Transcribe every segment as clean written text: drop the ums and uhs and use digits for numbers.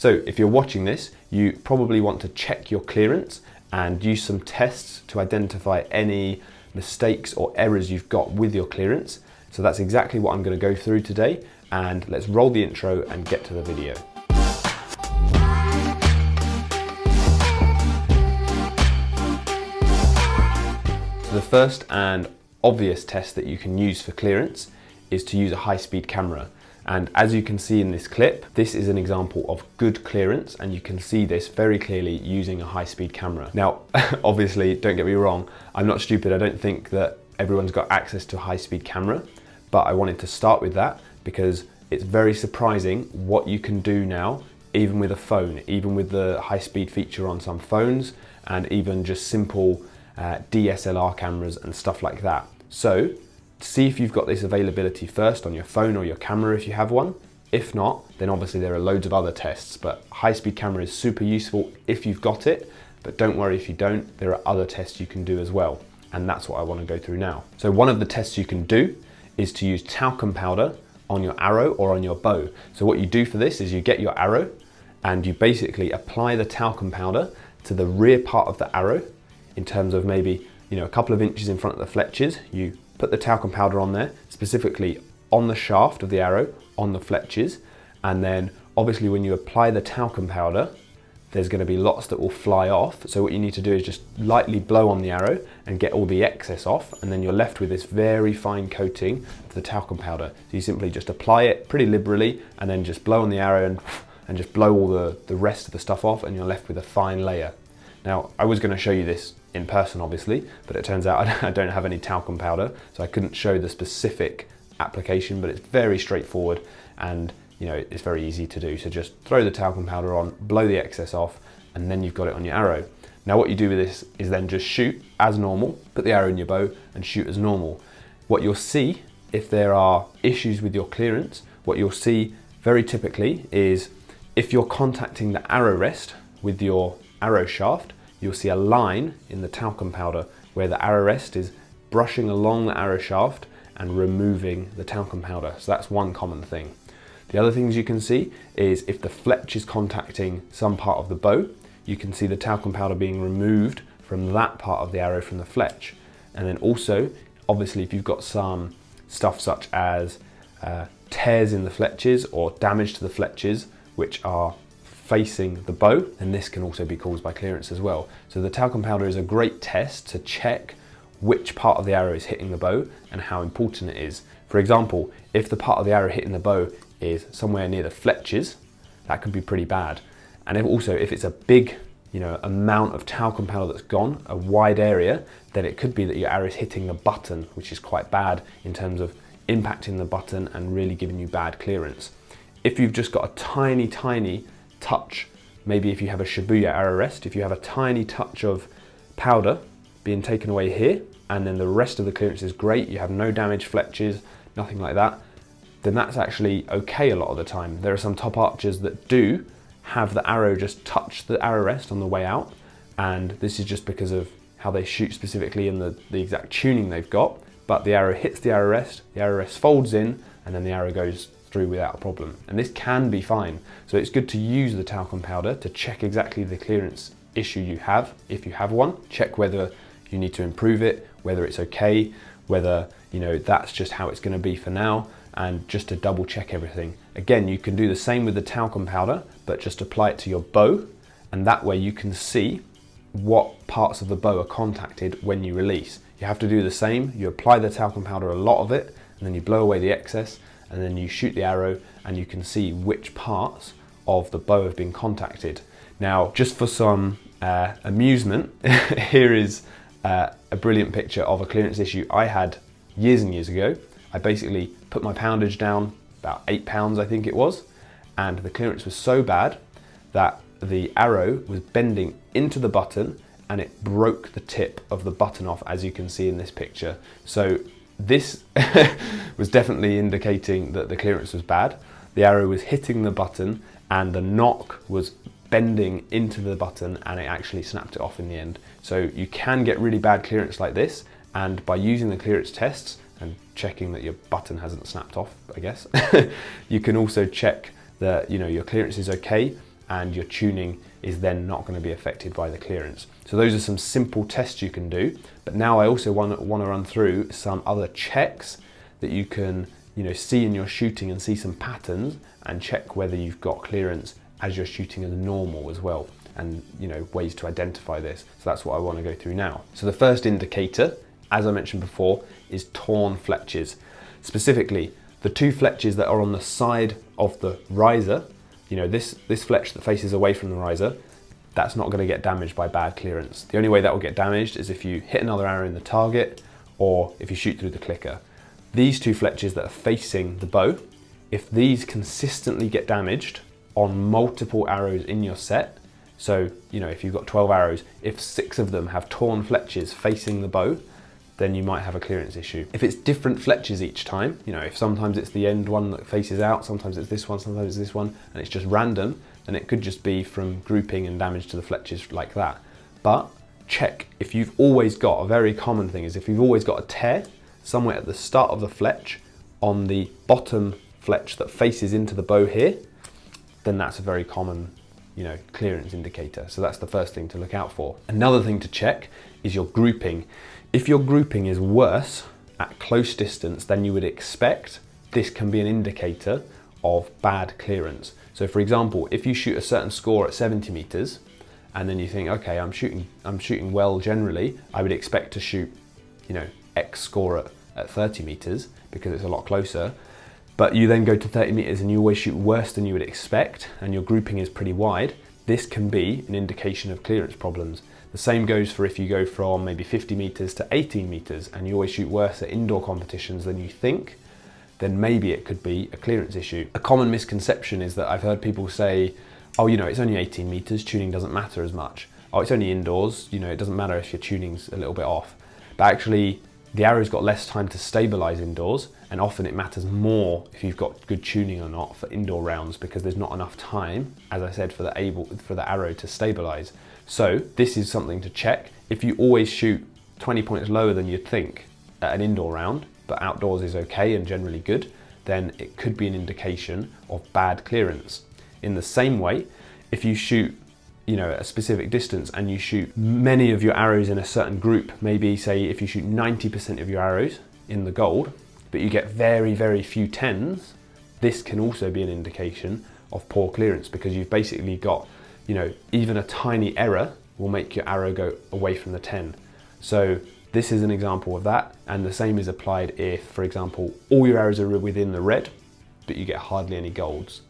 So if you're watching this, you probably want to check your clearance and use some tests to identify any mistakes or errors you've got with your clearance. So that's exactly what I'm going to go through today, and let's roll the intro and get to the video. So the first and obvious test that you can use for clearance is to use a high-speed camera. And as you can see in this clip, this is an example of good clearance, and you can see this very clearly using a high-speed camera. Now, obviously, don't get me wrong, I'm not stupid. I don't think that everyone's got access to a high-speed camera, but I wanted to start with that because it's very surprising what you can do now, even with a phone, even with the high-speed feature on some phones, and even just simple DSLR cameras and stuff like that. So, see if you've got this availability first on your phone or your camera if you have one. If not, then obviously there are loads of other tests, but high-speed camera is super useful if you've got it, but don't worry if you don't, there are other tests you can do as well. And that's what I want to go through now. So one of the tests you can do is to use talcum powder on your arrow or on your bow. So what you do for this is you get your arrow and you basically apply the talcum powder to the rear part of the arrow in terms of maybe, a couple of inches in front of the flechures. You put the talcum powder on there, specifically on the shaft of the arrow, on the flechures, and then obviously when you apply the talcum powder, there's going to be lots that will fly off. So what you need to do is just lightly blow on the arrow and get all the excess off, and then you're left with this very fine coating of the talcum powder. So you simply just apply it pretty liberally and then just blow on the arrow and just blow all the rest of the stuff off, and you're left with a fine layer. Now, I was going to show you this in person, obviously, but it turns out I don't have any talcum powder, so I couldn't show the specific application, but it's very straightforward and it's very easy to do. So just throw the talcum powder on, blow the excess off, and then you've got it on your arrow. Now what you do with this is then just shoot as normal, put the arrow in your bow and shoot as normal. What you'll see, if there are issues with your clearance, what you'll see very typically is if you're contacting the arrow rest with your arrow shaft, you'll see a line in the talcum powder where the arrow rest is brushing along the arrow shaft and removing the talcum powder. So that's one common thing. The other things you can see is if the fletch is contacting some part of the bow, you can see the talcum powder being removed from that part of the arrow from the fletch. And then also, obviously, if you've got some stuff such as tears in the fletches or damage to the fletches, which are facing the bow, and this can also be caused by clearance as well. So the talcum powder is a great test to check which part of the arrow is hitting the bow and how important it is. For example, if the part of the arrow hitting the bow is somewhere near the fletches, that could be pretty bad. And if it's a big amount of talcum powder that's gone, a wide area, then it could be that your arrow is hitting the button, which is quite bad in terms of impacting the button and really giving you bad clearance. If you've just got a tiny touch, maybe if you have a Shibuya arrow rest, if you have a tiny touch of powder being taken away here, and then the rest of the clearance is great, you have no damaged fletches, nothing like that, then that's actually okay a lot of the time. There are some top archers that do have the arrow just touch the arrow rest on the way out, and this is just because of how they shoot specifically and the exact tuning they've got, but the arrow hits the arrow rest folds in, and then the arrow goes through without a problem. And this can be fine. So it's good to use the talcum powder to check exactly the clearance issue you have, if you have one. Check whether you need to improve it, whether it's okay, whether that's just how it's going to be for now, and just to double check everything. Again, you can do the same with the talcum powder, but just apply it to your bow, and that way you can see what parts of the bow are contacted when you release. You have to do the same. You apply the talcum powder, a lot of it, and then you blow away the excess, and then you shoot the arrow and you can see which parts of the bow have been contacted. Now, just for some amusement, here is a brilliant picture of a clearance issue I had years and years ago. I basically put my poundage down, about 8 pounds I think it was, and the clearance was so bad that the arrow was bending into the button and it broke the tip of the button off, as you can see in this picture. So this was definitely indicating that the clearance was bad. The arrow was hitting the button and the nock was bending into the button, and it actually snapped it off in the end. So you can get really bad clearance like this, and by using the clearance tests and checking that your button hasn't snapped off, I guess, you can also check that your clearance is okay, and your tuning is then not going to be affected by the clearance. So those are some simple tests you can do, but now I also want to run through some other checks that you can see in your shooting and see some patterns and check whether you've got clearance as you're shooting as normal as well, and ways to identify this. So that's what I want to go through now. So the first indicator, as I mentioned before, is torn flexures. Specifically, the two flexures that are on the side of the riser, this fletch that faces away from the riser, that's not going to get damaged by bad clearance. The only way that will get damaged is if you hit another arrow in the target or if you shoot through the clicker. These two flexures that are facing the bow, if these consistently get damaged on multiple arrows in your set, so if you've got 12 arrows, if 6 of them have torn flexures facing the bow, then you might have a clearance issue. If it's different flexures each time, if sometimes it's the end one that faces out, sometimes it's this one, sometimes it's this one, and it's just random, then it could just be from grouping and damage to the flexures like that. But check if you've always got, a very common thing is if you've always got a tear somewhere at the start of the fletch on the bottom fletch that faces into the bow here, then that's a very common clearance indicator. So that's the first thing to look out for. Another thing to check is your grouping. If your grouping is worse at close distance than you would expect, this can be an indicator of bad clearance. So for example, if you shoot a certain score at 70 meters and then you think, okay, I'm shooting well generally, I would expect to shoot, X score at 30 meters because it's a lot closer. But you then go to 30 meters and you always shoot worse than you would expect and your grouping is pretty wide, this can be an indication of clearance problems. The same goes for if you go from maybe 50 meters to 18 meters and you always shoot worse at indoor competitions than you think, then maybe it could be a clearance issue. A common misconception is that I've heard people say, oh, it's only 18 meters, tuning doesn't matter as much. Oh, it's only indoors, it doesn't matter if your tuning's a little bit off. But actually, the arrow's got less time to stabilize indoors, and often it matters more if you've got good tuning or not for indoor rounds because there's not enough time, as I said, for the arrow to stabilize. So this is something to check. If you always shoot 20 points lower than you'd think at an indoor round, but outdoors is okay and generally good, then it could be an indication of bad clearance. In the same way, if you shoot a specific distance and you shoot many of your arrows in a certain group, maybe say if you shoot 90% of your arrows in the gold, but you get very, very few 10s, this can also be an indication of poor clearance because you've basically got, even a tiny error will make your arrow go away from the 10. So this is an example of that, and the same is applied if, for example, all your arrows are within the red, but you get hardly any golds.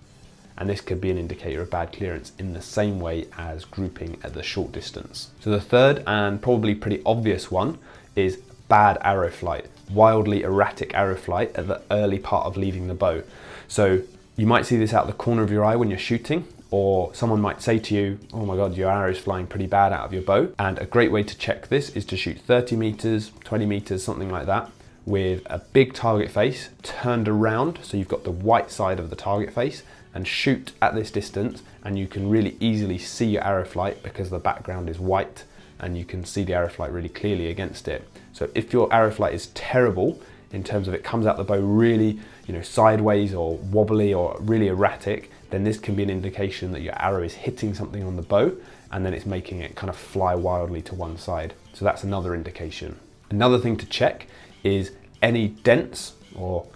And this could be an indicator of bad clearance in the same way as grouping at the short distance. So the third and probably pretty obvious one is bad arrow flight, wildly erratic arrow flight at the early part of leaving the bow. So you might see this out the corner of your eye when you're shooting, or someone might say to you, oh my God, your arrow's flying pretty bad out of your bow. And a great way to check this is to shoot 30 meters, 20 meters, something like that, with a big target face turned around. So you've got the white side of the target face, and shoot at this distance, and you can really easily see your arrow flight because the background is white and you can see the arrow flight really clearly against it. So if your arrow flight is terrible in terms of it comes out the bow really sideways or wobbly or really erratic, then this can be an indication that your arrow is hitting something on the bow and then it's making it kind of fly wildly to one side. So that's another indication. Another thing to check is any dents or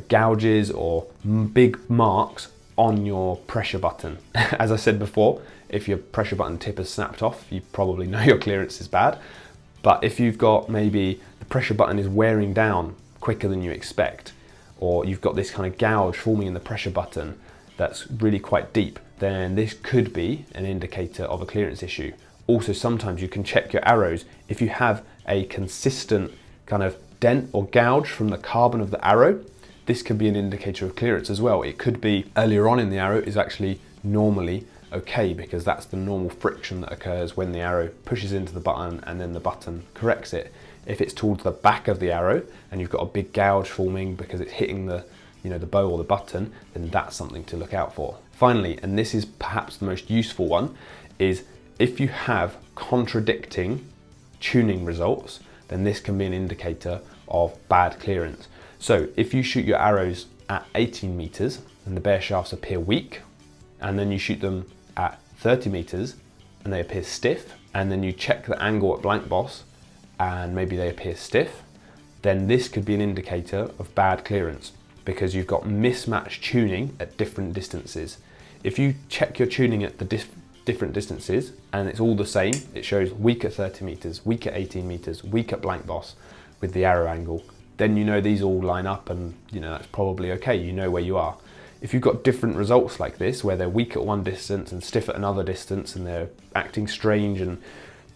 gouges or big marks on your pressure button. As I said before, if your pressure button tip has snapped off, you probably know your clearance is bad. But if you've got maybe the pressure button is wearing down quicker than you expect, or you've got this kind of gouge forming in the pressure button that's really quite deep, then this could be an indicator of a clearance issue. Also, sometimes you can check your arrows. If you have a consistent kind of dent or gouge from the carbon of the arrow, this could be an indicator of clearance as well. It could be earlier on in the arrow is actually normally okay because that's the normal friction that occurs when the arrow pushes into the button and then the button corrects it. If it's towards the back of the arrow and you've got a big gouge forming because it's hitting the bow or the button, then that's something to look out for. Finally, and this is perhaps the most useful one, is if you have contradicting tuning results, then this can be an indicator of bad clearance. So if you shoot your arrows at 18 meters and the bare shafts appear weak, and then you shoot them at 30 meters and they appear stiff, and then you check the angle at blank boss and maybe they appear stiff, then this could be an indicator of bad clearance because you've got mismatched tuning at different distances. If you check your tuning at the different distances and it's all the same, it shows weak at 30 meters, weak at 18 meters, weak at blank boss with the arrow angle, then you know these all line up and that's probably okay, you know where you are. If you've got different results like this, where they're weak at one distance and stiff at another distance and they're acting strange and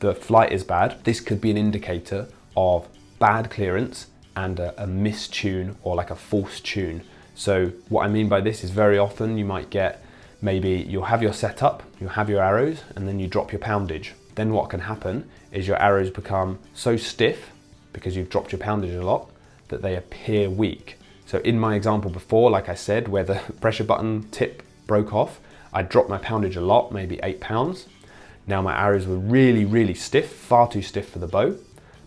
the flight is bad, this could be an indicator of bad clearance and a mistune or like a false tune. So what I mean by this is very often you might get, maybe you'll have your setup, you'll have your arrows, and then you drop your poundage. Then what can happen is your arrows become so stiff because you've dropped your poundage a lot that they appear weak. So in my example before, like I said, where the pressure button tip broke off, I dropped my poundage a lot, maybe 8 pounds. Now my arrows were really, really stiff, far too stiff for the bow,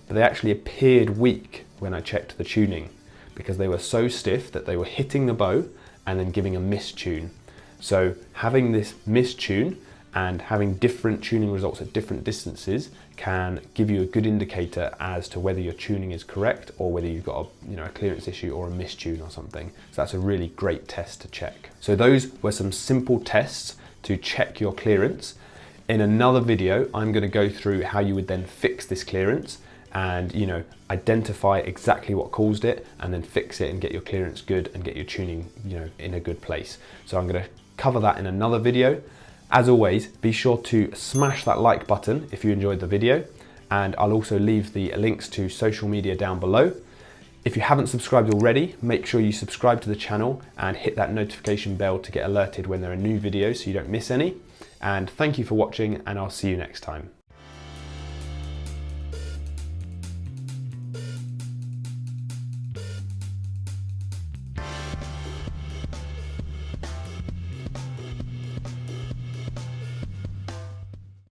but they actually appeared weak when I checked the tuning because they were so stiff that they were hitting the bow and then giving a mistune. So having this mistune and having different tuning results at different distances can give you a good indicator as to whether your tuning is correct or whether you've got a clearance issue or a mistune or something. So that's a really great test to check. So those were some simple tests to check your clearance. In another video, I'm going to go through how you would then fix this clearance and identify exactly what caused it and then fix it and get your clearance good and get your tuning in a good place. So I'm going to cover that in another video. As always, be sure to smash that like button if you enjoyed the video, and I'll also leave the links to social media down below. If you haven't subscribed already, make sure you subscribe to the channel and hit that notification bell to get alerted when there are new videos so you don't miss any. And thank you for watching, and I'll see you next time.